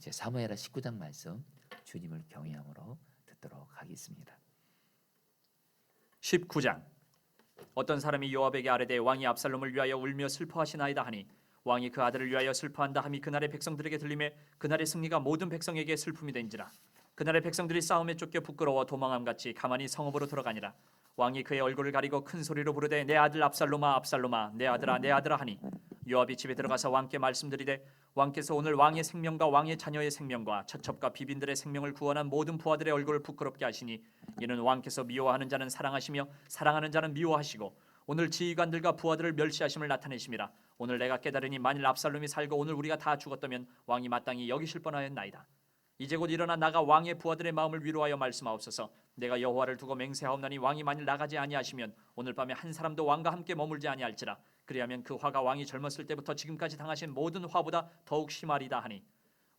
제3무엘하 19장 말씀 주님을 경외함으로 듣도록 하겠습니다. 19장. 어떤 사람이 요압에게 아뢰되 왕이 압살롬을 위하여 울며 슬퍼하시나이다 하니 왕이 그 아들을 위하여 슬퍼한다 함이 그날의 백성들에게 들리매 그날의 승리가 모든 백성에게 슬픔이 된지라. 그날의 백성들이 싸움에 쫓겨 부끄러워 도망함같이 가만히 성읍으로 들어가니라. 왕이 그의 얼굴을 가리고 큰 소리로 부르되 내 아들 압살롬아 압살롬아 내 아들아 내 아들아 하니 요압이 집에 들어가서 왕께 말씀드리되 왕께서 오늘 왕의 생명과 왕의 자녀의 생명과 처첩과 비빈들의 생명을 구원한 모든 부하들의 얼굴을 부끄럽게 하시니 이는 왕께서 미워하는 자는 사랑하시며 사랑하는 자는 미워하시고 오늘 지휘관들과 부하들을 멸시하심을 나타내심이라. 오늘 내가 깨달으니 만일 압살롬이 살고 오늘 우리가 다 죽었다면 왕이 마땅히 여기실 뻔하였나이다. 이제 곧 일어나 나가 왕의 부하들의 마음을 위로하여 말씀하옵소서. 내가 여호와를 두고 맹세하옵나니 왕이 만일 나가지 아니하시면 오늘 밤에 한 사람도 왕과 함께 머물지 아니할지라. 그리하면 그 화가 왕이 젊었을 때부터 지금까지 당하신 모든 화보다 더욱 심하리다 하니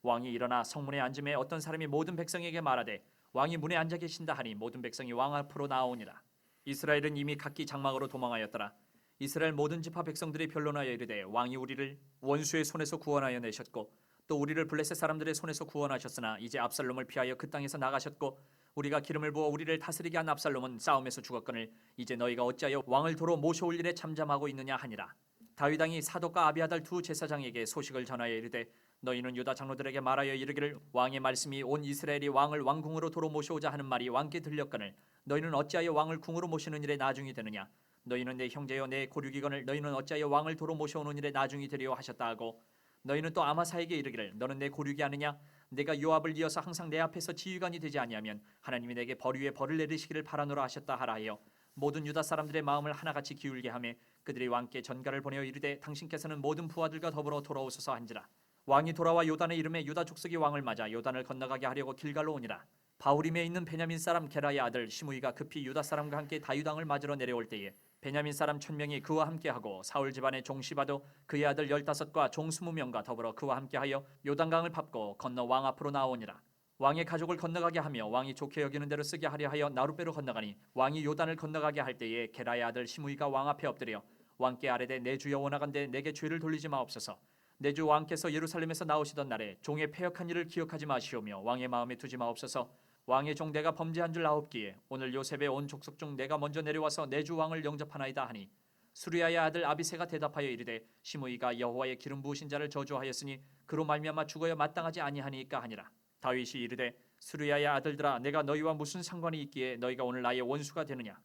왕이 일어나 성문에 앉음에 어떤 사람이 모든 백성에게 말하되 왕이 문에 앉아 계신다 하니 모든 백성이 왕 앞으로 나아오니라. 이스라엘은 이미 각기 장막으로 도망하였더라. 이스라엘 모든 지파 백성들이 변론하여 이르되 왕이 우리를 원수의 손에서 구원하여 내셨고 또 우리를 블레셋 사람들의 손에서 구원하셨으나 이제 압살롬을 피하여 그 땅에서 나가셨고 우리가 기름을 부어 우리를 다스리게 한 압살롬은 싸움에서 죽었거늘 이제 너희가 어찌하여 왕을 도로 모셔올 일에 잠잠하고 있느냐 하니라. 다윗 왕이 사독과 아비아달 두 제사장에게 소식을 전하여 이르되 너희는 유다 장로들에게 말하여 이르기를 왕의 말씀이 온 이스라엘이 왕을 왕궁으로 도로 모셔오자 하는 말이 왕께 들렸거늘 너희는 어찌하여 왕을 궁으로 모시는 일에 나중이 되느냐. 너희는 내 형제여 내 고륙이거늘 너희는 어찌하여 왕을 도로 모셔오는 일에 나중이 되려 하셨다 하고 너희는 또 아마사에게 이르기를 너는 내 고륙이 아느냐. 내가 요압을 이어서 항상 내 앞에서 지휘관이 되지 아니하면 하나님이 내게 벌 위에 벌을 내리시기를 바라노라 하셨다 하라 하여 모든 유다 사람들의 마음을 하나같이 기울게 하며 그들이 왕께 전가를 보내어 이르되 당신께서는 모든 부하들과 더불어 돌아오소서 한지라. 왕이 돌아와 요단에 이름에 유다 족속이 왕을 맞아 요단을 건너가게 하려고 길갈로 오니라. 바후림에 있는 베냐민 사람 게라의 아들 시므이가 급히 유다 사람과 함께 다윗 왕을 맞으러 내려올 때에 베냐민 사람 1000명이 그와 함께하고 사울 집안의 종 시바도 그의 아들 15과 종 20명과 더불어 그와 함께하여 요단강을 밟고 건너 왕 앞으로 나오니라. 왕의 가족을 건너가게 하며 왕이 좋게 여기는 대로 쓰게 하려 하여 나룻배로 건너가니 왕이 요단을 건너가게 할 때에 게라의 아들 시므이가 왕 앞에 엎드려 왕께 아뢰되 내 주여 원하건대 내게 죄를 돌리지 마옵소서. 내 주 왕께서 예루살렘에서 나오시던 날에 종의 패역한 일을 기억하지 마시오며 왕의 마음에 두지 마옵소서. 왕의 종 내가 범죄한 줄 아옵기에 오늘 요셉의 온 족속 중 내가 먼저 내려와서 내 주 왕을 영접하나이다 하니 수리아의 아들 아비새가 대답하여 이르되 시므이가 여호와의 기름 부으신 자를 저주하였으니 그로 말미암아 죽어야 마땅하지 아니하니까 하니라. 다윗이 이르되 수리아의 아들들아 내가 너희와 무슨 상관이 있기에 너희가 오늘 나의 원수가 되느냐.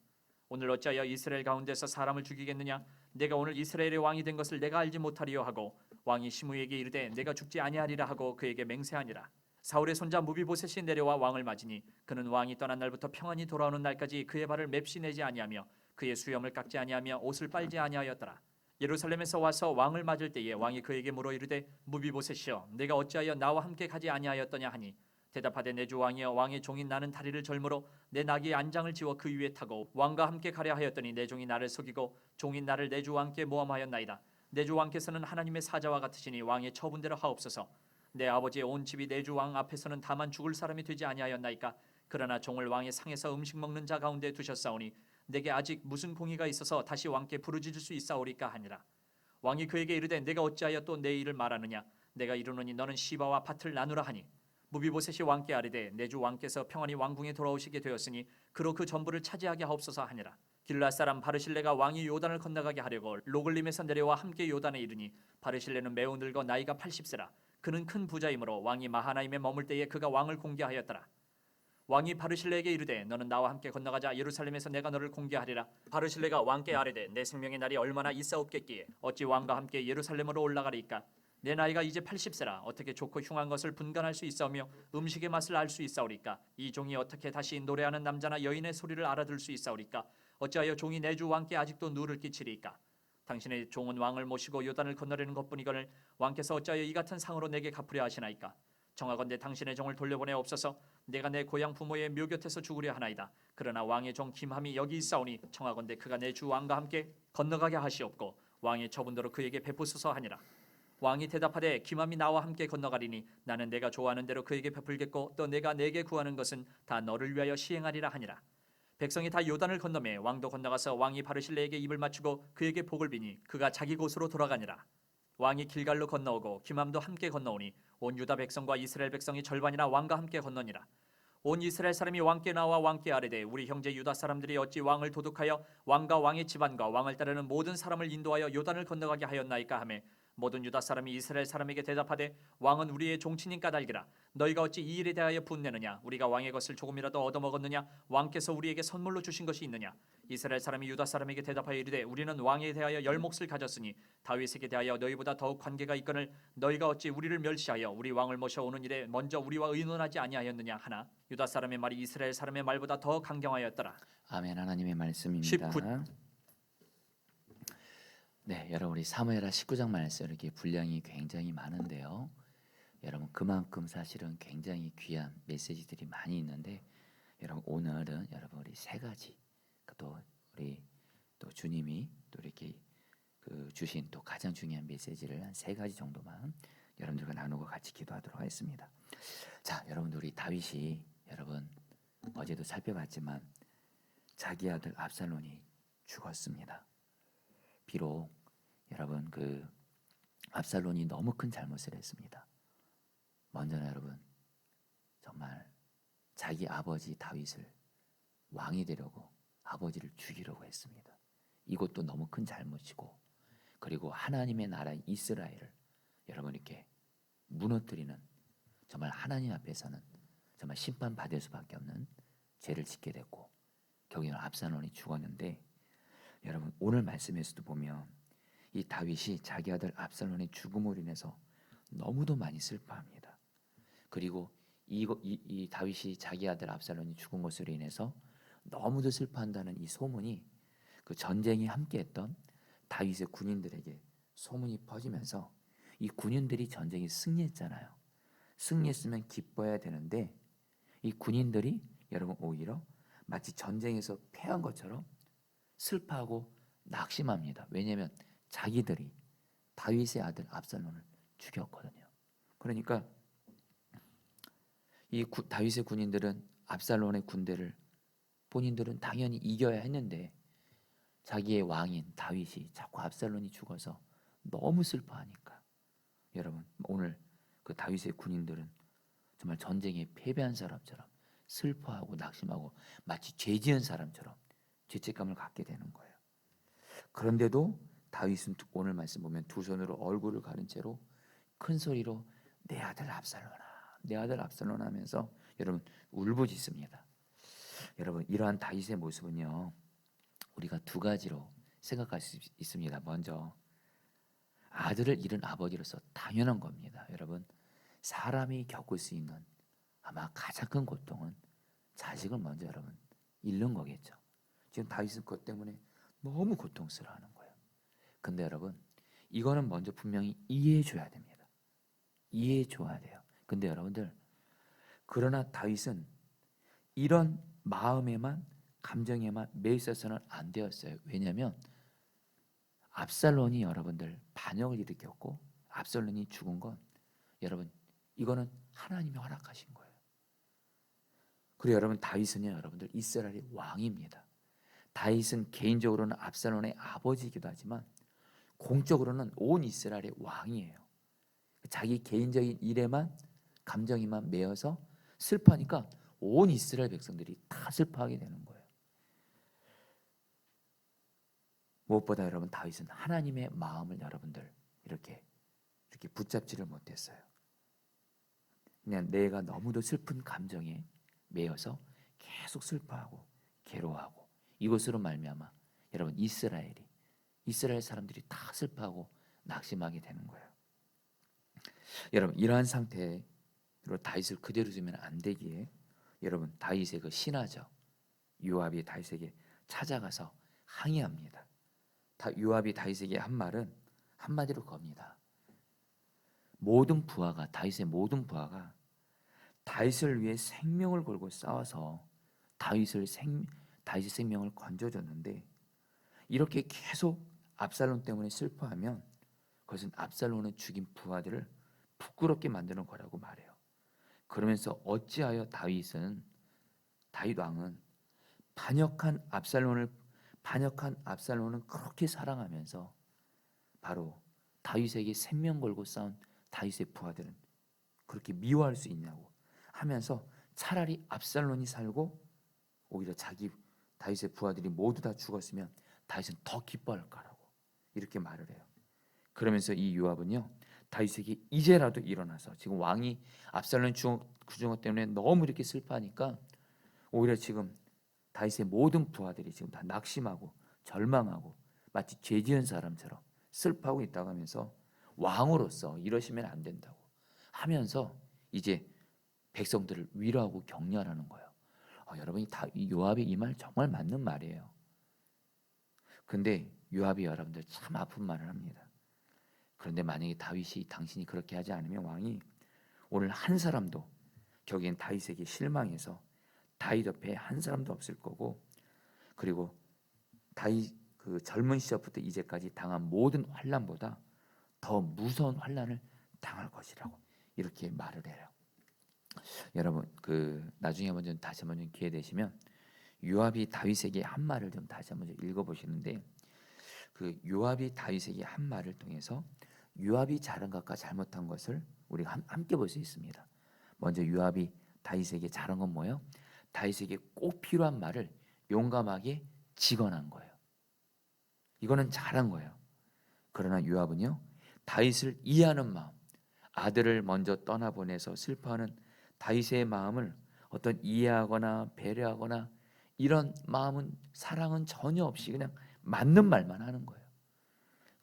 오늘 어찌하여 이스라엘 가운데서 사람을 죽이겠느냐. 내가 오늘 이스라엘의 왕이 된 것을 내가 알지 못하리요 하고 왕이 시므이에게 이르되 내가 죽지 아니하리라 하고 그에게 맹세하니라. 사울의 손자 무비보셋이 내려와 왕을 맞으니 그는 왕이 떠난 날부터 평안히 돌아오는 날까지 그의 발을 맵시 내지 아니하며 그의 수염을 깎지 아니하며 옷을 빨지 아니하였더라. 예루살렘에서 와서 왕을 맞을 때에 왕이 그에게 물어 이르되 무비보셋이여 내가 어찌하여 나와 함께 가지 아니하였더냐 하니 대답하되 내 주 왕이여 왕의 종인 나는 다리를 절므로 내 나귀의 안장을 지워 그 위에 타고 왕과 함께 가려 하였더니 내 종이 나를 속이고 종인 나를 내 주 왕께 모함하였나이다. 내 주 왕께서는 하나님의 사자와 같으시니 왕의 처분대로 하옵소서. 내 아버지의 온 집이 내 주 왕 앞에서는 다만 죽을 사람이 되지 아니하였나이까. 그러나 종을 왕의 상에서 음식 먹는 자 가운데 두셨사오니 내게 아직 무슨 공의가 있어서 다시 왕께 부르짖을 수 있사오리까 하니라. 왕이 그에게 이르되 내가 어찌하여 또 내 일을 말하느냐. 내가 이르노니 너는 시바와 밭을 나누라 하니 무비보셋이 왕께 아뢰되 내 주 왕께서 평안히 왕궁에 돌아오시게 되었으니 그로 그 전부를 차지하게 하옵소서 하니라. 길앗 사람 바르실레가 왕이 요단을 건너가게 하려고 로글림에서 내려와 함께 요단에 이르니 바르실레는 매우 늙어 나이가 80세라. 그는 큰 부자이므로 왕이 마하나임에 머물 때에 그가 왕을 공개하였더라. 왕이 바르실레에게 이르되 너는 나와 함께 건너가자. 예루살렘에서 내가 너를 공개하리라. 바르실레가 왕께 아뢰되 내 생명의 날이 얼마나 있사옵겠기에 어찌 왕과 함께 예루살렘으로 올라가리이까. 내 나이가 이제 80세라 어떻게 좋고 흉한 것을 분간할 수 있사오며 음식의 맛을 알 수 있사오리까. 이 종이 어떻게 다시 노래하는 남자나 여인의 소리를 알아들 수 있사오리까. 어찌하여 종이 내 주 왕께 아직도 누를 끼치리이까. 당신의 종은 왕을 모시고 요단을 건너려는 것뿐이거늘 왕께서 어찌하여 이 같은 상으로 내게 갚으려 하시나이까. 청하건대 당신의 종을 돌려보내옵소서. 내가 내 고향 부모의 묘 곁에서 죽으려 하나이다. 그러나 왕의 종 김함이 여기 있사오니 청하건대 그가 내 주 왕과 함께 건너가게 하시옵고 왕의 처분대로 그에게 베푸소서 하니라. 왕이 대답하되 김함이 나와 함께 건너가리니 나는 내가 좋아하는 대로 그에게 베풀겠고 또 내가 내게 구하는 것은 다 너를 위하여 시행하리라 하니라. 백성이 다 요단을 건너매 왕도 건너가서 왕이 바르실레에게 입을 맞추고 그에게 복을 비니 그가 자기 곳으로 돌아가니라. 왕이 길갈로 건너오고 기맘도 함께 건너오니 온 유다 백성과 이스라엘 백성이 절반이나 왕과 함께 건너니라. 온 이스라엘 사람이 왕께 나와 왕께 아뢰되 우리 형제 유다 사람들이 어찌 왕을 도둑하여 왕과 왕의 집안과 왕을 따르는 모든 사람을 인도하여 요단을 건너가게 하였나이까 하매 모든 유다 사람이 이스라엘 사람에게 대답하되 왕은 우리의 종친인 까닭이라. 너희가 어찌 이 일에 대하여 분내느냐? 우리가 왕의 것을 조금이라도 얻어먹었느냐? 왕께서 우리에게 선물로 주신 것이 있느냐? 이스라엘 사람이 유다 사람에게 대답하여 이르되 우리는 왕에 대하여 열 몫을 가졌으니 다윗에게 대하여 너희보다 더욱 관계가 있거늘 너희가 어찌 우리를 멸시하여 우리 왕을 모셔오는 일에 먼저 우리와 의논하지 아니하였느냐 하나 유다 사람의 말이 이스라엘 사람의 말보다 더 강경하였더라. 아멘. 하나님의 말씀입니다. 19. 네, 여러분 우리 사무엘하 19장 말씀 이렇게 분량이 굉장히 많은데요. 여러분 그만큼 사실은 굉장히 귀한 메시지들이 많이 있는데 여러분 오늘은 여러분 우리 세 가지 또 우리 또 주님이 또 이렇게 주신 또 가장 중요한 메시지를 한 세 가지 정도만 여러분들과 나누고 같이 기도하도록 하겠습니다. 자, 여러분들 우리 다윗이 여러분 어제도 살펴봤지만 자기 아들 압살롬이 죽었습니다. 비록 여러분 압살롬이 너무 큰 잘못을 했습니다. 먼저는 여러분 정말 자기 아버지 다윗을 왕이 되려고 아버지를 죽이려고 했습니다. 이것도 너무 큰 잘못이고 그리고 하나님의 나라인 이스라엘을 여러분 이렇게 무너뜨리는 정말 하나님 앞에서는 정말 심판받을 수밖에 없는 죄를 짓게 됐고 결국에는 압살롬이 죽었는데 여러분 오늘 말씀에서도 보면 이 다윗이 자기 아들 압살롬의 죽음으로 인해서 너무도 많이 슬퍼합니다. 그리고 이 다윗이 자기 아들 압살롬이 죽은 것으로 인해서 너무도 슬퍼한다는 이 소문이 그 전쟁에 함께했던 다윗의 군인들에게 소문이 퍼지면서 이 군인들이 전쟁에 승리했잖아요. 승리했으면 기뻐해야 되는데 이 군인들이 여러분 오히려 마치 전쟁에서 패한 것처럼 슬퍼하고 낙심합니다. 왜냐하면 자기들이 다윗의 아들 압살롬을 죽였거든요. 그러니까 다윗의 군인들은 압살롬의 군대를 본인들은 당연히 이겨야 했는데 자기의 왕인 다윗이 자꾸 압살롬이 죽어서 너무 슬퍼하니까 여러분 오늘 그 다윗의 군인들은 정말 전쟁에 패배한 사람처럼 슬퍼하고 낙심하고 마치 죄 지은 사람처럼 죄책감을 갖게 되는 거예요. 그런데도 다윗은 오늘 말씀 보면 두 손으로 얼굴을 가린 채로 큰 소리로 내 아들 압살롬아, 내 아들 압살롬 하면서 여러분 울부짖습니다. 여러분 이러한 다윗의 모습은요 우리가 두 가지로 생각할 수 있습니다. 먼저 아들을 잃은 아버지로서 당연한 겁니다. 여러분 사람이 겪을 수 있는 아마 가장 큰 고통은 자식을 먼저 여러분 잃는 거겠죠. 지금 다윗은 그것 때문에 너무 고통스러워하는 거예요. 근데 여러분 이거는 먼저 분명히 이해해 줘야 됩니다. 이해해 줘야 돼요. 근데 여러분들 그러나 다윗은 이런 마음에만 감정에만 매 있어서는 안 되었어요. 왜냐하면 압살롬이 여러분들 반역을 일으켰고 압살롬이 죽은 건 여러분 이거는 하나님이 허락하신 거예요. 그리고 여러분 다윗은요 여러분들 이스라엘의 왕입니다. 다윗은 개인적으로는 압살롬의 아버지이기도 하지만 공적으로는 온 이스라엘의 왕이에요. 자기 개인적인 일에만 감정에만 매여서 슬퍼하니까 온 이스라엘 백성들이 다 슬퍼하게 되는 거예요. 무엇보다 여러분 다윗은 하나님의 마음을 여러분들 이렇게 붙잡지를 못했어요. 그냥 내가 너무도 슬픈 감정에 매여서 계속 슬퍼하고 괴로워하고 이것으로 말미암아 여러분 이스라엘 사람들이 다 슬퍼하고 낙심하게 되는 거예요. 여러분 이러한 상태로 다윗을 그대로 두면 안 되기에 여러분 다윗의 그 신하죠 요압이 다윗에게 찾아가서 항의합니다. 요압이 다윗에게 한 말은 한마디로 겁니다. 다윗의 모든 부하가 다윗을 위해 생명을 걸고 싸워서 다윗의 생명을 건져줬는데 이렇게 계속 압살롬 때문에 슬퍼하면 그것은 압살롬을 죽인 부하들을 부끄럽게 만드는 거라고 말해요. 그러면서 어찌하여 다윗 왕은 반역한 압살롬을 그렇게 사랑하면서 바로 다윗에게 생명 걸고 싸운 다윗의 부하들은 그렇게 미워할 수 있냐고 하면서 차라리 압살롬이 살고 오히려 자기 다윗의 부하들이 모두 다 죽었으면 다윗은 더 기뻐할 거라고 이렇게 말을 해요. 그러면서 이 요압은요 다윗에게 이제라도 일어나서 지금 왕이 압살롬 죽은 것 때문에 너무 이렇게 슬퍼하니까 오히려 지금 다윗의 모든 부하들이 지금 다 낙심하고 절망하고 마치 죄 지은 사람처럼 슬퍼하고 있다고 하면서 왕으로서 이러시면 안 된다고 하면서 이제 백성들을 위로하고 격려하는 거예요. 여러분이 이 요압의 이 말 정말 맞는 말이에요. 근데 요압이 여러분들 참 아픈 말을 합니다. 그런데 만약에 다윗이 당신이 그렇게 하지 않으면 왕이 오늘 한 사람도 결국엔 다윗에게 실망해서 다윗 옆에 한 사람도 없을 거고 그리고 다윗 그 젊은 시절부터 이제까지 당한 모든 환난보다 더 무서운 환난을 당할 것이라고 이렇게 말을 해요. 여러분 나중에 다시 한번 기회 되시면 요압이 다윗에게 한 말을 좀 다시 한번 읽어보시는데 요압이 다윗에게 한 말을 통해서 요압이 잘한 것과 잘못한 것을 우리가 함께 볼 수 있습니다. 먼저 요압이 다윗에게 잘한 건 뭐예요? 다윗에게 꼭 필요한 말을 용감하게 직언한 거예요. 이거는 잘한 거예요. 그러나 요압은요 다윗을 이해하는 마음, 아들을 먼저 떠나보내서 슬퍼하는 다윗의 마음을 어떤 이해하거나 배려하거나 이런 마음은 사랑은 전혀 없이 그냥 맞는 말만 하는 거예요.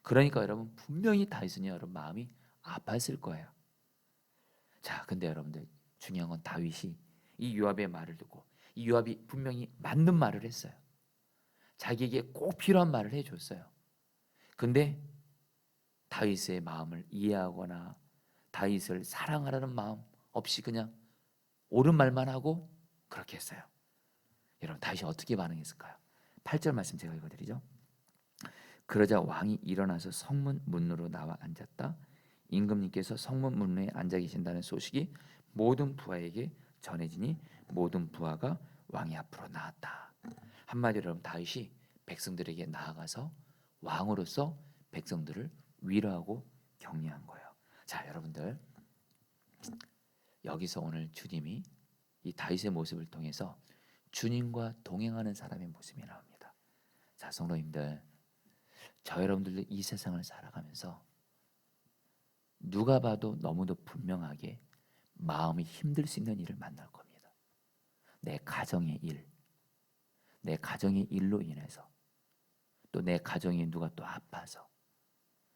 그러니까 여러분 분명히 다윗은 여러분 마음이 아팠을 거예요. 자, 근데 여러분들 중요한 건 다윗이 이 요압의 말을 듣고 이 요압이 분명히 맞는 말을 했어요. 자기에게 꼭 필요한 말을 해줬어요. 근데 다윗의 마음을 이해하거나 다윗을 사랑하라는 마음 없이 그냥 옳은 말만 하고 그렇게 했어요. 여러분 다윗이 어떻게 반응했을까요? 8절 말씀 제가 읽어드리죠. 그러자 왕이 일어나서 성문 문으로 나와 앉았다. 임금님께서 성문 문에 앉아 계신다는 소식이 모든 부하에게 전해지니 모든 부하가 왕이 앞으로 나왔다. 한마디로 여러분 다윗이 백성들에게 나아가서 왕으로서 백성들을 위로하고 격려한 거예요. 자, 여러분들 여기서 오늘 주님이 이 다윗의 모습을 통해서 주님과 동행하는 사람의 모습이 나옵니다. 자, 성도님들, 저 여러분들도 이 세상을 살아가면서 누가 봐도 너무도 분명하게 마음이 힘들 수 있는 일을 만날 겁니다. 내 가정의 일, 내 가정의 일로 인해서 또 내 가정에 누가 또 아파서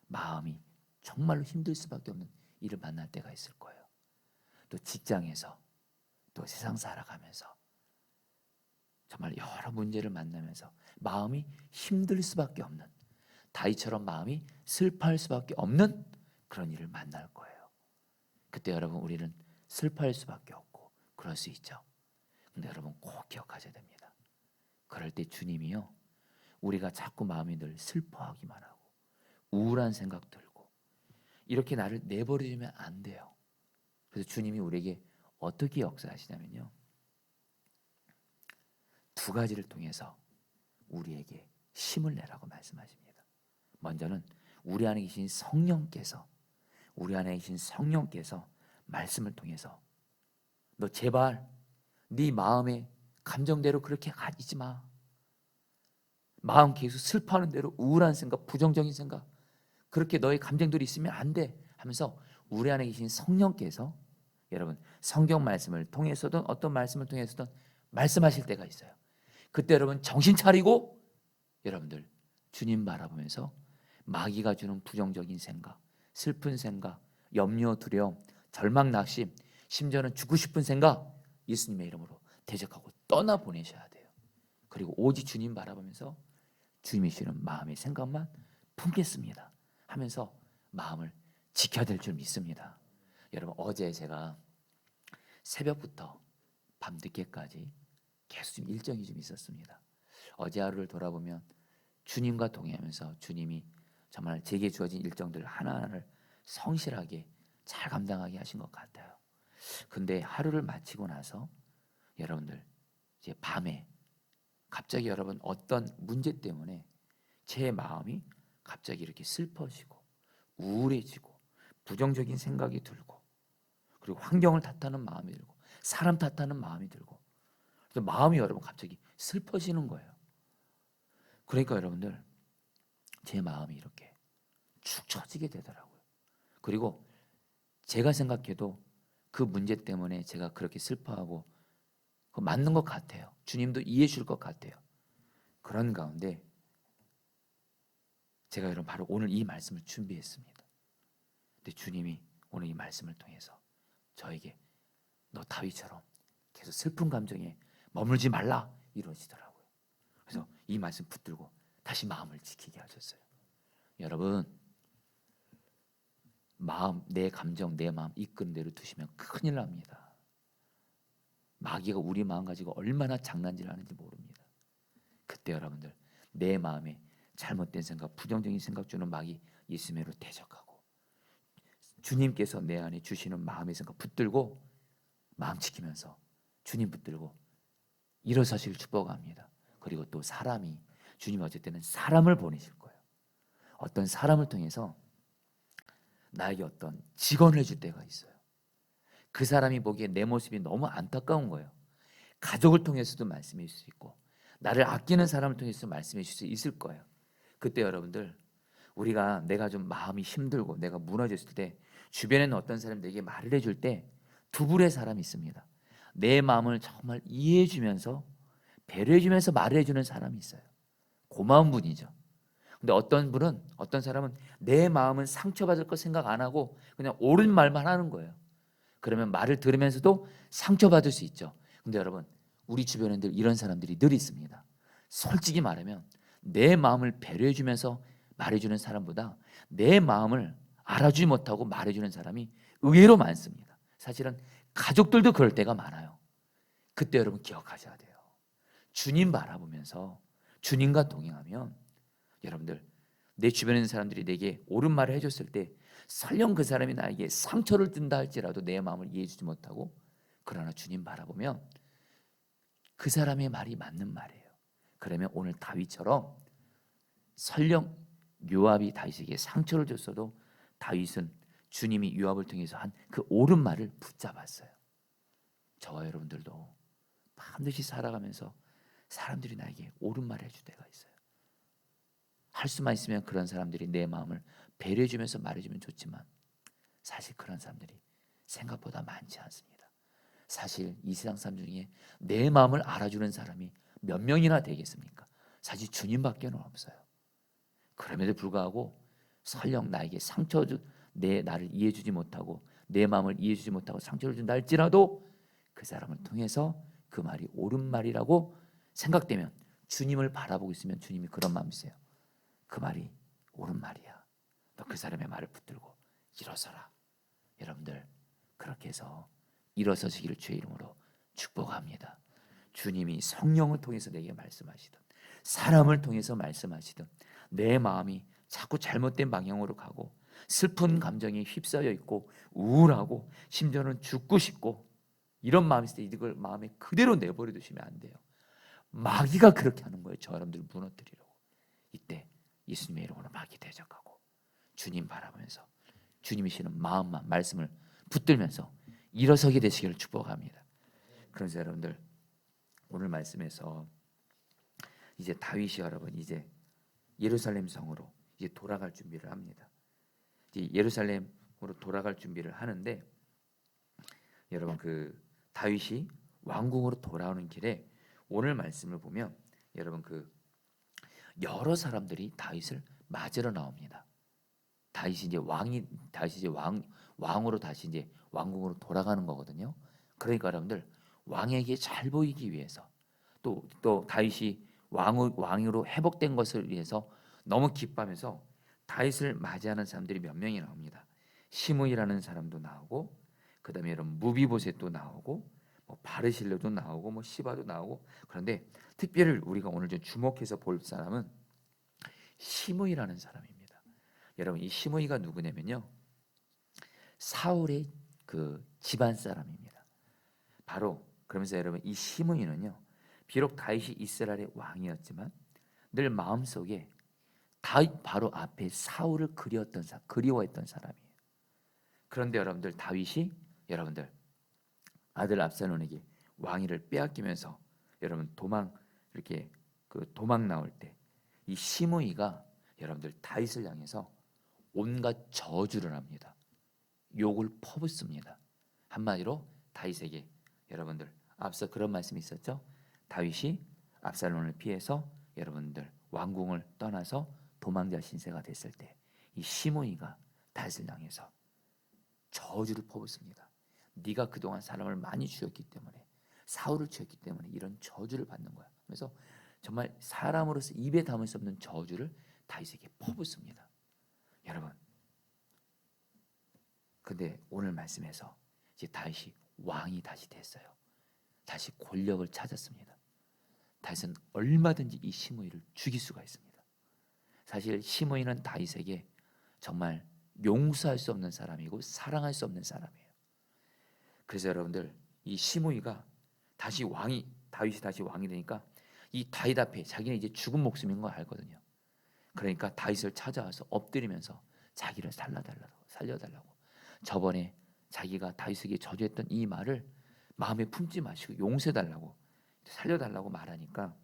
마음이 정말로 힘들 수밖에 없는 일을 만날 때가 있을 거예요. 또 직장에서 또 세상 살아가면서 정말 여러 문제를 만나면서 마음이 힘들 수밖에 없는 다윗처럼 마음이 슬퍼할 수밖에 없는 그런 일을 만날 거예요. 그때 여러분 우리는 슬퍼할 수밖에 없고 그럴 수 있죠. 근데 여러분 꼭 기억하셔야 됩니다. 그럴 때 주님이요 우리가 자꾸 마음이 늘 슬퍼하기만 하고 우울한 생각 들고 이렇게 나를 내버려두면 안 돼요. 그래서 주님이 우리에게 어떻게 역사하시냐면요 두 가지를 통해서 우리에게 힘을 내라고 말씀하십니다. 먼저는 우리 안에 계신 성령께서 말씀을 통해서 너 제발 네 마음의 감정대로 그렇게 가지지 마. 마음 계속 슬퍼하는 대로 우울한 생각, 부정적인 생각 그렇게 너의 감정들이 있으면 안 돼 하면서 우리 안에 계신 성령께서 여러분 성경 말씀을 통해서든 어떤 말씀을 통해서든 말씀하실 때가 있어요. 그때 여러분 정신 차리고 여러분들 주님 바라보면서 마귀가 주는 부정적인 생각, 슬픈 생각, 염려, 두려움, 절망, 낙심, 심지어는 죽고 싶은 생각 예수님의 이름으로 대적하고 떠나보내셔야 돼요. 그리고 오직 주님 바라보면서 주님이 주는 마음의 생각만 품겠습니다 하면서 마음을 지켜야 될 줄 믿습니다. 여러분 어제 제가 새벽부터 밤늦게까지 계속 일정이 좀 있었습니다. 어제 하루를 돌아보면 주님과 동행하면서 주님이 정말 제게 주어진 일정들 하나하나를 성실하게 잘 감당하게 하신 것 같아요. 근데 하루를 마치고 나서 여러분들 이제 밤에 갑자기 여러분 어떤 문제 때문에 제 마음이 갑자기 이렇게 슬퍼지고 우울해지고 부정적인 생각이 들고 그리고 환경을 탓하는 마음이 들고 사람 탓하는 마음이 들고 그래서 마음이 여러분 갑자기 슬퍼지는 거예요. 그러니까 여러분들 제 마음이 이렇게 축 처지게 되더라고요. 그리고 제가 생각해도 그 문제 때문에 제가 그렇게 슬퍼하고 그거 맞는 것 같아요. 주님도 이해해 줄 것 같아요. 그런 가운데 제가 여러분 바로 오늘 이 말씀을 준비했습니다. 근데 주님이 오늘 이 말씀을 통해서 저에게 너 다윗처럼 계속 슬픈 감정에 머물지 말라 이러시더라고요. 그래서 이 말씀 붙들고 다시 마음을 지키게 하셨어요. 여러분 마음, 내 감정, 내 마음 이끄는 대로 두시면 큰일 납니다. 마귀가 우리 마음 가지고 얼마나 장난질 하는지 모릅니다. 그때 여러분들 내 마음에 잘못된 생각, 부정적인 생각 주는 마귀 예수님으로 대적하고 주님께서 내 안에 주시는 마음의 생각 붙들고 마음 지키면서 주님 붙들고 일어서시길 축복합니다. 그리고 또 사람이 주님 어쩔 때는 사람을 보내실 거예요. 어떤 사람을 통해서 나에게 어떤 직언을 해줄 때가 있어요. 그 사람이 보기에 내 모습이 너무 안타까운 거예요. 가족을 통해서도 말씀해 줄 수 있고 나를 아끼는 사람을 통해서 말씀해 줄 수 있을 거예요. 그때 여러분들 우리가 내가 좀 마음이 힘들고 내가 무너졌을 때 주변에는 어떤 사람이 내게 말을 해줄 때 두 부류의 사람이 있습니다. 내 마음을 정말 이해해 주면서 배려해 주면서 말을 해주는 사람이 있어요. 고마운 분이죠. 근데 어떤 사람은 내 마음은 상처받을 거 생각 안 하고 그냥 옳은 말만 하는 거예요. 그러면 말을 들으면서도 상처받을 수 있죠. 근데 여러분 우리 주변에 이런 사람들이 늘 있습니다. 솔직히 말하면 내 마음을 배려해 주면서 말해주는 사람보다 내 마음을 알아주지 못하고 말해주는 사람이 의외로 많습니다. 사실은 가족들도 그럴 때가 많아요. 그때 여러분 기억하셔야 돼요. 주님 바라보면서 주님과 동행하면 여러분들 내 주변에 있는 사람들이 내게 옳은 말을 해줬을 때 설령 그 사람이 나에게 상처를 준다 할지라도 내 마음을 이해해주지 못하고 그러나 주님 바라보면 그 사람의 말이 맞는 말이에요. 그러면 오늘 다윗처럼 설령 요압이 다윗에게 상처를 줬어도 다윗은 주님이 요압을 통해서 한 그 옳은 말을 붙잡았어요. 저와 여러분들도 반드시 살아가면서 사람들이 나에게 옳은 말을 해줄 때가 있어요. 할 수만 있으면 그런 사람들이 내 마음을 배려해주면서 말해주면 좋지만 사실 그런 사람들이 생각보다 많지 않습니다. 사실 이 세상 사람 중에 내 마음을 알아주는 사람이 몇 명이나 되겠습니까? 사실 주님밖에 없어요. 그럼에도 불구하고 설령 나에게 나를 이해해주지 못하고 내 마음을 이해해주지 못하고 상처를 준다 할지라도 그 사람을 통해서 그 말이 옳은 말이라고 생각되면 주님을 바라보고 있으면 주님이 그런 마음이세요. 그 말이 옳은 말이야. 너 그 사람의 말을 붙들고 일어서라. 여러분들 그렇게 해서 일어서시기를 주의 이름으로 축복합니다. 주님이 성령을 통해서 내게 말씀하시든 사람을 통해서 말씀하시든 내 마음이 자꾸 잘못된 방향으로 가고 슬픈 감정에 휩싸여 있고 우울하고 심지어는 죽고 싶고 이런 마음이 있을 때 이걸 마음에 그대로 내버려 두시면 안 돼요. 마귀가 그렇게 하는 거예요. 저 여러분들을 무너뜨리려고. 이때 예수님의 이름으로 마귀 대적하고 주님 바라보면서 주님이시는 마음만 말씀을 붙들면서 일어서게 되시기를 축복합니다. 그래서 여러분들 오늘 말씀에서 이제 다윗이 여러분 이제 예루살렘 성으로 이제 돌아갈 준비를 합니다. 이제 예루살렘으로 돌아갈 준비를 하는데 여러분 그 다윗이 왕궁으로 돌아오는 길에 오늘 말씀을 보면 여러분 그 여러 사람들이 다윗을 맞으러 나옵니다. 다윗이 이제 왕으로 다시 이제 왕궁으로 돌아가는 거거든요. 그러니까 여러분들 왕에게 잘 보이기 위해서 또 다윗이 왕으로 회복된 것을 위해서 너무 기뻐하면서 다윗을 맞이하는 사람들이 몇 명이 나옵니다. 시므이라는 사람도 나오고 그다음에 여러분 무비보셋도 나오고 뭐 바르실레도 나오고 뭐 시바도 나오고 그런데 특별히 우리가 오늘 좀 주목해서 볼 사람은 시므이라는 사람입니다. 여러분 이 시므이가 누구냐면요. 사울의 그 집안 사람입니다. 바로 그러면서 여러분 이 시므이는요. 비록 다윗이 이스라엘의 왕이었지만 늘 마음속에 다윗 바로 앞에 사울을 그리워했던 사람이에요. 그런데 여러분들 다윗이 여러분들 아들 압살롬에게 왕위를 빼앗기면서 여러분 이렇게 도망 나올 때 이 시므이가 여러분들 다윗을 향해서 온갖 저주를 합니다. 욕을 퍼붓습니다. 한마디로 다윗에게 여러분들 앞서 그런 말씀이 있었죠. 다윗이 압살롬을 피해서 여러분들 왕궁을 떠나서 도망자 신세가 됐을 때 이 시므이가 다윗을 향해서 저주를 퍼붓습니다. 네가 그동안 사람을 많이 죽였기 때문에 사울을 죽였기 때문에 이런 저주를 받는 거야. 그래서 정말 사람으로서 입에 담을 수 없는 저주를 다윗에게 퍼붓습니다. 여러분, 근데 오늘 말씀에서 이제 다윗이 왕이 다시 됐어요. 다시 권력을 찾았습니다. 다윗은 얼마든지 이 시므이를 죽일 수가 있습니다. 사실 시므이는 다윗에게 정말 용서할 수 없는 사람이고 사랑할 수 없는 사람이에요. 그래서 여러분들 이 시므이가 다윗이 다시 왕이 되니까 이 다윗 앞에 자기는 이제 죽은 목숨인 거 알거든요. 그러니까 다윗을 찾아와서 엎드리면서 자기를 살려달라고 저번에 자기가 다윗에게 저주했던 이 말을 마음에 품지 마시고 용서해달라고 살려달라고 말하니까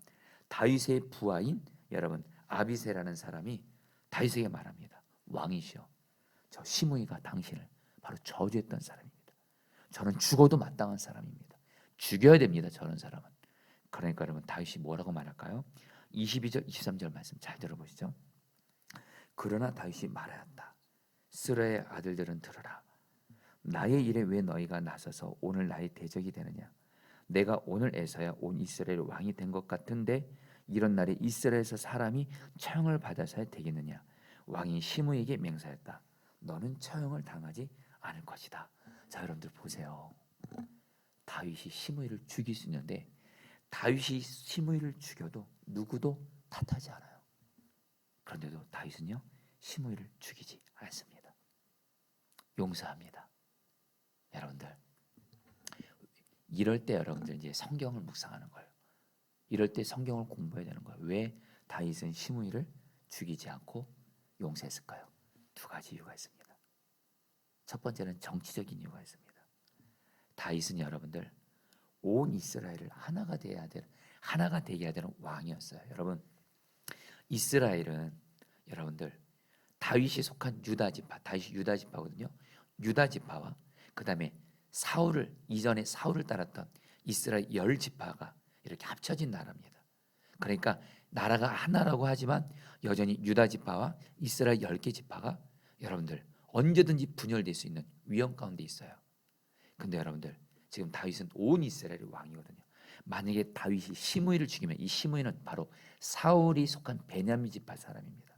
다윗의 부하인 여러분 아비새라는 사람이 다윗에게 말합니다. 왕이시여, 저 시므이가 당신을 바로 저주했던 사람입니다. 저는 죽어도 마땅한 사람입니다. 죽여야 됩니다. 저런 사람은. 그러니까 여러분 다윗이 뭐라고 말할까요? 22절 23절 말씀 잘 들어보시죠. 그러나 다윗이 말하였다. 스라의 아들들은 들으라. 나의 일에 왜 너희가 나서서 오늘 나의 대적이 되느냐? 내가 오늘에서야 온 이스라엘 왕이 된 것 같은데 이런 날에 이스라엘에서 사람이 처형을 받아서야 되겠느냐? 왕이 시므에게 맹세했다. 너는 처형을 당하지 않을 것이다. 자, 여러분들 보세요. 다윗이 시므이를 죽일 수 있는데 다윗이 시므이를 죽여도 누구도 탓하지 않아요. 그런데도 다윗은요 시므이를 죽이지 않습니다. 용서합니다. 여러분들 이럴 때 여러분들 이제 성경을 묵상하는 거예요. 이럴 때 성경을 공부해야 되는 거예요. 왜 다윗은 시므이를 죽이지 않고 용서했을까요? 두 가지 이유가 있습니다. 첫 번째는 정치적인 이유가 있습니다. 다윗은 여러분들 온 이스라엘을 하나가 되게 해야 되는 왕이었어요. 여러분 이스라엘은 여러분들 다윗이 속한 유다 지파, 다윗이 유다 지파거든요. 유다 지파와 그다음에 이전에 사울을 따랐던 이스라엘 10지파가 이렇게 합쳐진 나라입니다. 그러니까 나라가 하나라고 하지만 여전히 유다 지파와 이스라엘 10개 지파가 여러분들 언제든지 분열될 수 있는 위험 가운데 있어요. 근데 여러분들 지금 다윗은 온 이스라엘의 왕이거든요. 만약에 다윗이 시므이를 죽이면 이 시므이는 바로 사울이 속한 베냐민 지파 사람입니다.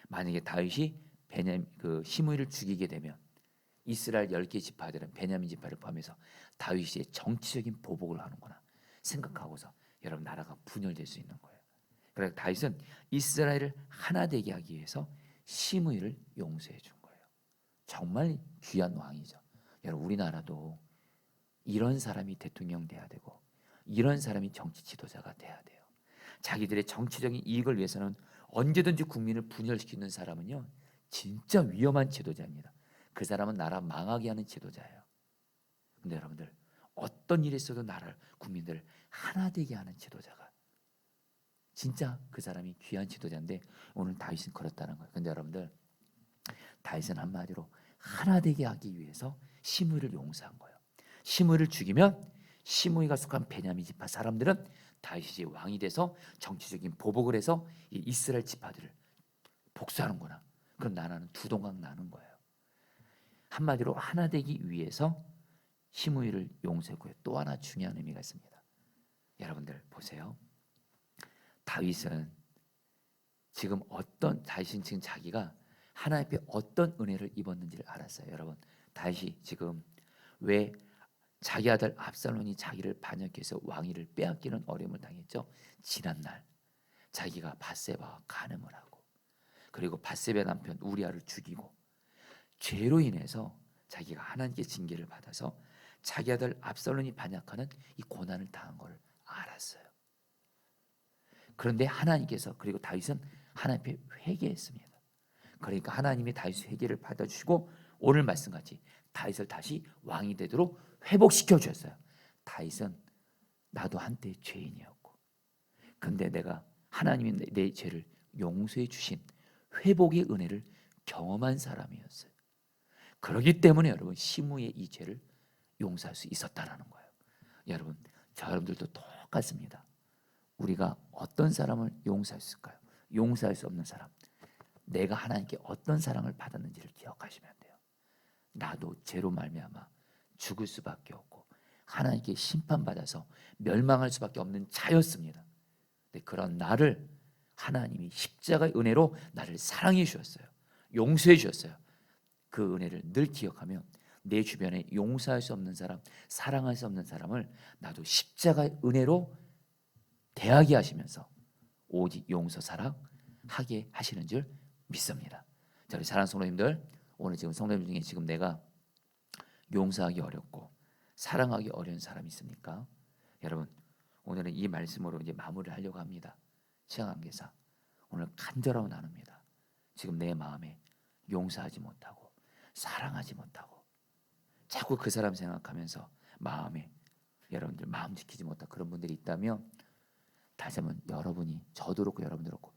만약에 다윗이 시므이를 죽이게 되면 이스라엘 10개 지파들은 베냐민 지파를 포함해서 다윗의 정치적인 보복을 하는구나 생각하고서 여러분 나라가 분열될 수 있는 거예요. 그래서 다윗은 이스라엘을 하나 되게 하기 위해서 시므이를 용서해 준 거예요. 정말 귀한 왕이죠. 여러분 우리나라도 이런 사람이 대통령 돼야 되고 이런 사람이 정치 지도자가 돼야 돼요. 자기들의 정치적인 이익을 위해서는 언제든지 국민을 분열시키는 사람은요 진짜 위험한 지도자입니다. 그 사람은 나라 망하게 하는 지도자예요. 근데 여러분들 어떤 일이 있어도 나라를 국민들을 하나 되게 하는 지도자가 진짜 그 사람이 귀한 지도자인데 오늘 다윗은 그렇다는 거예요. 근데 여러분들 다윗은 한마디로 하나 되게 하기 위해서 시므이를 용서한 거예요. 시므이를 죽이면 시므이가 속한 베냐민 지파 사람들은 다윗이 왕이 돼서 정치적인 보복을 해서 이 이스라엘 지파들을 복수하는구나. 그럼 나라는 두 동강 나는 거예요. 한마디로 하나 되기 위해서 시므이를 용서했고요. 또 하나 중요한 의미가 있습니다. 여러분들 보세요. 다윗은 다윗은 지금 자기가 하나님 앞에 어떤 은혜를 입었는지를 알았어요. 여러분 다윗이 지금 왜 자기 아들 압살롬이 자기를 반역해서 왕위를 빼앗기는 어려움을 당했죠. 지난날 자기가 밧세바와 간음을 하고 그리고 밧세바 남편 우리아를 죽이고 죄로 인해서 자기가 하나님께 징계를 받아서 자기 아들 압살롬이 반역하는 이 고난을 당한 것을 알았어요. 그런데 하나님께서 그리고 다윗은 하나님 앞에 회개했습니다. 그러니까 하나님이 다윗의 회개를 받아주시고 오늘 말씀같이 다윗을 다시 왕이 되도록 회복시켜 주셨어요. 다윗은 나도 한때 죄인이었고, 근데 내가 하나님이 내 죄를 용서해 주신 회복의 은혜를 경험한 사람이었어요. 그렇기 때문에 여러분 시므의 이 죄를 용서할 수 있었다라는 거예요. 여러분, 여러분들도 똑같습니다. 우리가 어떤 사람을 용서할 수 있을까요? 용서할 수 없는 사람, 내가 하나님께 어떤 사랑을 받았는지를 기억하시면 돼요. 나도 죄로 말미암아 죽을 수밖에 없고 하나님께 심판받아서 멸망할 수밖에 없는 자였습니다. 근데 그런 나를 하나님이 십자가의 은혜로 나를 사랑해 주셨어요. 용서해 주셨어요. 그 은혜를 늘 기억하며 내 주변에 용서할 수 없는 사람, 사랑할 수 없는 사람을 나도 십자가의 은혜로 대하게 하시면서 오직 용서 사랑하게 하시는 줄 믿습니다. 자, 우리 사랑하는 성도님들, 오늘 지금 성도님 중에 지금 내가 용서하기 어렵고 사랑하기 어려운 사람이 있습니까? 여러분, 오늘은 이 말씀으로 이제 마무리를 하려고 합니다. 시향관계사, 오늘 간절하고 나눕니다. 지금 내 마음에 용서하지 못하고 사랑하지 못하고 자꾸 그 사람 생각하면서 마음에 여러분들 마음 지키지 못한 그런 분들이 있다면, 다시 한번 여러분이, 저도 그렇고 여러분도 그렇고,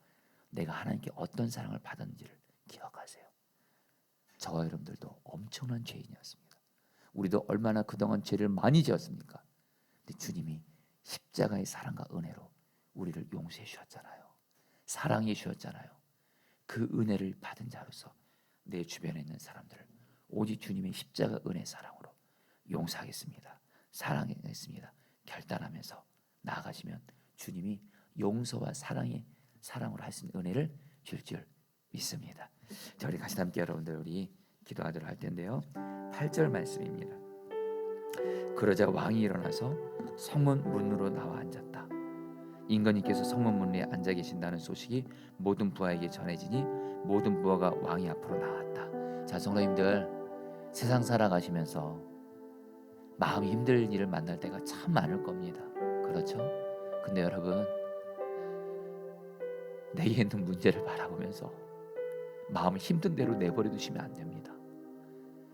내가 하나님께 어떤 사랑을 받았는지를 기억하세요. 저와 여러분들도 엄청난 죄인이었습니다. 우리도 얼마나 그동안 죄를 많이 지었습니까? 근데 주님이 십자가의 사랑과 은혜로 우리를 용서해 주셨잖아요. 사랑해 주셨잖아요. 그 은혜를 받은 자로서 내 주변에 있는 사람들을 오직 주님의 십자가 은혜 사랑으로 용서하겠습니다. 사랑하겠습니다. 결단하면서 나아가시면 주님이 용서와 사랑으로 할 수 있는 은혜를 줄 줄 믿습니다. 자, 우리 같이 함께 여러분들 우리 기도하도록 할 텐데요. 8절 말씀입니다. 그러자 왕이 일어나서 성문 문으로 나와 앉았다. 임금님께서 성문 문에 앉아 계신다는 소식이 모든 부하에게 전해지니 모든 부하가 왕이 앞으로 나왔다. 자, 성도님들, 세상 살아가시면서 마음이 힘들 일을 만날 때가 참 많을 겁니다. 그렇죠? 근데 여러분, 내게 있는 문제를 바라보면서 마음을 힘든 대로 내버려 두시면 안 됩니다.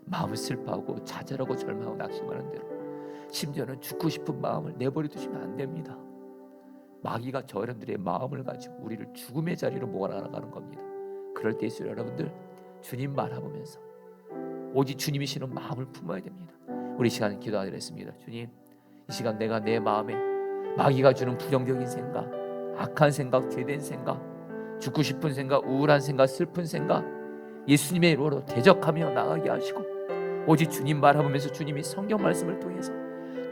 마음을 슬퍼하고 좌절하고 절망하고 낙심하는 대로, 심지어는 죽고 싶은 마음을 내버려 두시면 안 됩니다. 마귀가 저 여러분들의 마음을 가지고 우리를 죽음의 자리로 몰아가는 겁니다. 그럴 때일수록 여러분들 주님 바라보면서 오직 주님이 시는 마음을 품어야 됩니다. 우리 시간에 기도하겠습니다. 주님, 이 시간 내가 내 마음에 마귀가 주는 부정적인 생각, 악한 생각, 죄된 생각, 죽고 싶은 생각, 우울한 생각, 슬픈 생각, 예수님의 이름으로 대적하며 나가게 하시고, 오직 주님 바라보면서 주님이 성경 말씀을 통해서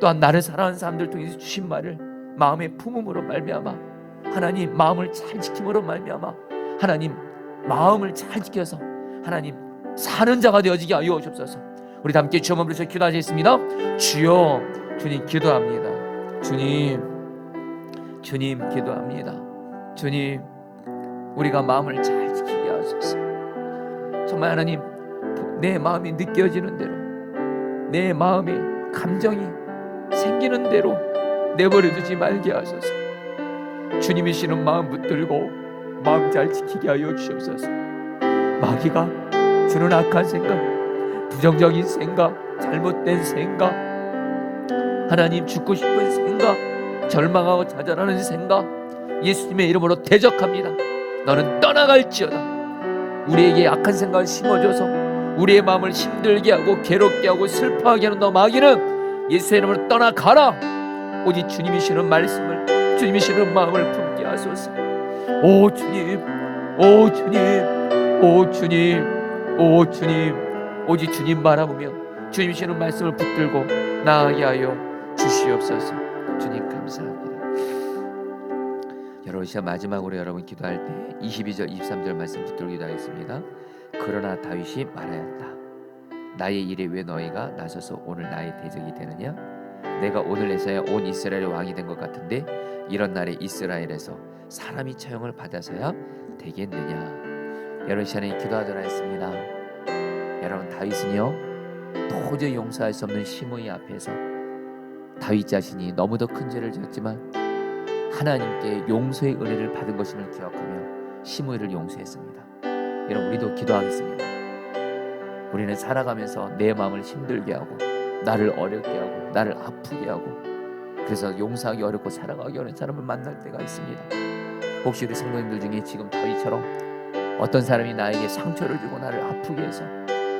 또한 나를 사랑하는 사람들 통해서 주신 말을 마음에 품음으로 말미암아 하나님 마음을 잘 지킴으로 말미암아 하나님 마음을 잘 지켜서 하나님 사는 자가 되어지게 하여 주옵소서. 우리 함께 주여 부르셔 기도하겠습니다. 주여, 주님 기도합니다. 주님 기도합니다. 주님, 우리가 마음을 잘 지키게 하소서. 정말 하나님, 내 마음이 느껴지는 대로, 내 마음에 감정이 생기는 대로 내버려 두지 말게 하소서. 주님이시는 마음 붙들고 마음 잘 지키게 하여 주옵소서. 마귀가 주는 악한 생각, 부정적인 생각, 잘못된 생각, 하나님 죽고 싶은 생각, 절망하고 좌절하는 생각, 예수님의 이름으로 대적합니다. 너는 떠나갈지어다. 우리에게 악한 생각을 심어줘서 우리의 마음을 힘들게 하고 괴롭게 하고 슬퍼하게 하는 너 마귀는 예수의 이름으로 떠나가라. 오직 주님이시는 말씀을, 주님이시는 마음을 품게 하소서. 오 주님, 오 주님, 오 주님, 오 주님, 오직 주님 바라보며 주님이시는 말씀을 붙들고 나아가게 하여 주시옵소서. 주님 감사합니다. 여러분, 시간 마지막으로 여러분 기도할 때 22절 23절 말씀 붙들고 기도하겠습니다. 그러나 다윗이 말하였다. 나의 일에 왜 너희가 나서서 오늘 나의 대적이 되느냐? 내가 오늘에서야 온 이스라엘의 왕이 된 것 같은데 이런 날에 이스라엘에서 사람이 처형을 받아서야 되겠느냐? 여러분, 시간에 기도하도록 하겠습니다. 여러분, 다윗은요 도저히 용서할 수 없는 시므이 앞에서 다윗 자신이 너무도 큰 죄를 지었지만 하나님께 용서의 은혜를 받은 것임을 기억하며 시므이를 용서했습니다. 여러분, 우리도 기도하겠습니다. 우리는 살아가면서 내 마음을 힘들게 하고 나를 어렵게 하고 나를 아프게 하고 그래서 용서하기 어렵고 살아가기 어려운 사람을 만날 때가 있습니다. 혹시 우리 성도님들 중에 지금 다윗처럼 어떤 사람이 나에게 상처를 주고 나를 아프게 해서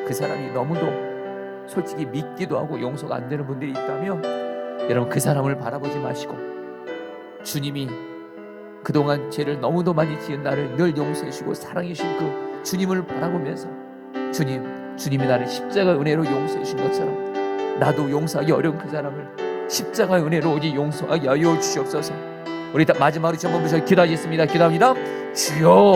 그 사람이 너무도 솔직히 믿기도 하고 용서가 안 되는 분들이 있다면 여러분, 그 사람을 바라보지 마시고 주님이 그동안 죄를 너무도 많이 지은 나를 늘 용서해 주고 사랑해 주신 그 주님을 바라보면서 주님이 나를 십자가 은혜로 용서해 주신 것처럼 나도 용서하기 어려운 그 사람을 십자가 은혜로 오직 용서하게 하여 주시옵소서. 우리 다 마지막으로 주 한번 부셔 기도하겠습니다. 기도합니다. 주여